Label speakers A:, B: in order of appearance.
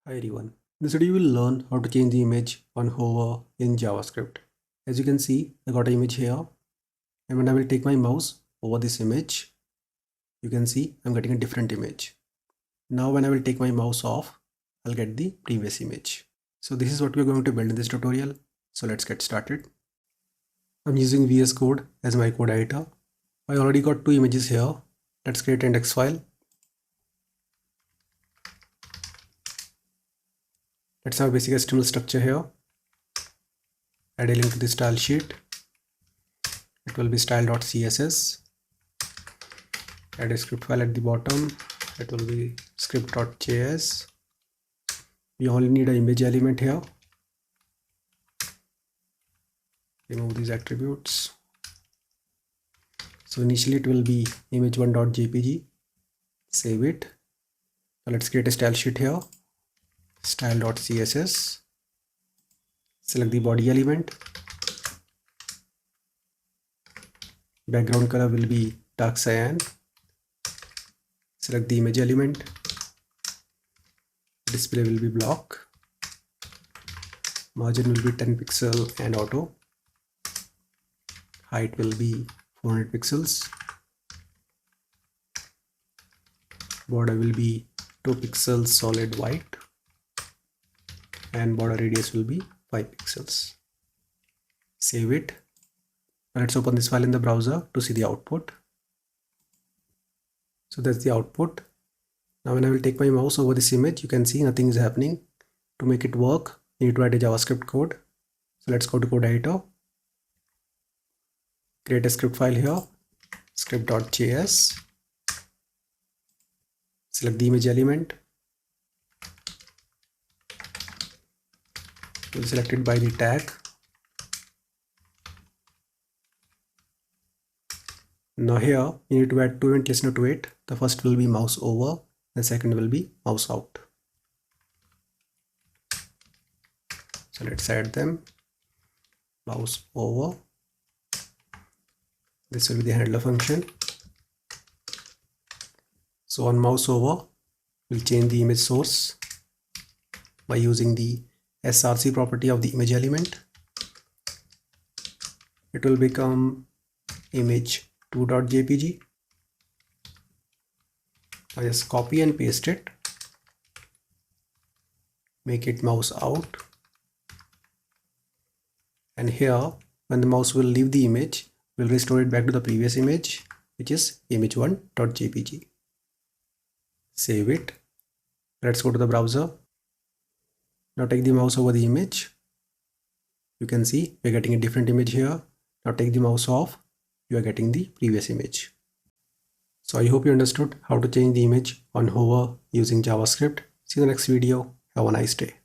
A: Hi everyone. In this video you will learn how to change the image on hover in JavaScript. As you can see, I got an image here, and when I will take my mouse over this image, you can see I'm getting a different image. Now when I will take my mouse off, I'll get the previous image. So this is what we're going to build in this tutorial. So let's get started. I'm using VS Code as my code editor. I already got two images here. Let's create an index file. Let's have a basic HTML structure here. Add a link to the style sheet. It will be style.css. Add a script file at the bottom. It will be script.js. We only need an image element here. Remove these attributes. So initially it will be image1.jpg. Save it. Now let's create a style sheet here. Style.css. Select the body element. Background color will be dark cyan. Select the image element. Display will be block. Margin will be 10 pixel and auto. Height will be 400 pixels. Border will be 2 pixels solid white. And border radius will be 5 pixels. Save it. Now let's open this file in the browser to see the output. So that's the output. Now when I will take my mouse over this image, you can see nothing is happening. To make it work, you need to write a JavaScript code. So let's go to code editor. Create a script file here, script.js. Select the image element. We'll select it by the tag. Now here you need to add two event listener to it. The first will be mouse over, the second will be mouse out. So let's add them. Mouse over. This will be the handler function. So on mouse over, we'll change the image source by using the src property of the image element. It will become image2.jpg. I just copy and paste it. Make it mouse out. And here, when the mouse will leave the image, we'll restore it back to the previous image, which is image1.jpg. Save it. Let's go to the browser. Now take the mouse over the image. You can see we're getting a different image here. Now take the mouse off. You are getting the previous image. So I hope you understood how to change the image on hover using JavaScript. See you in the next video. Have a nice day.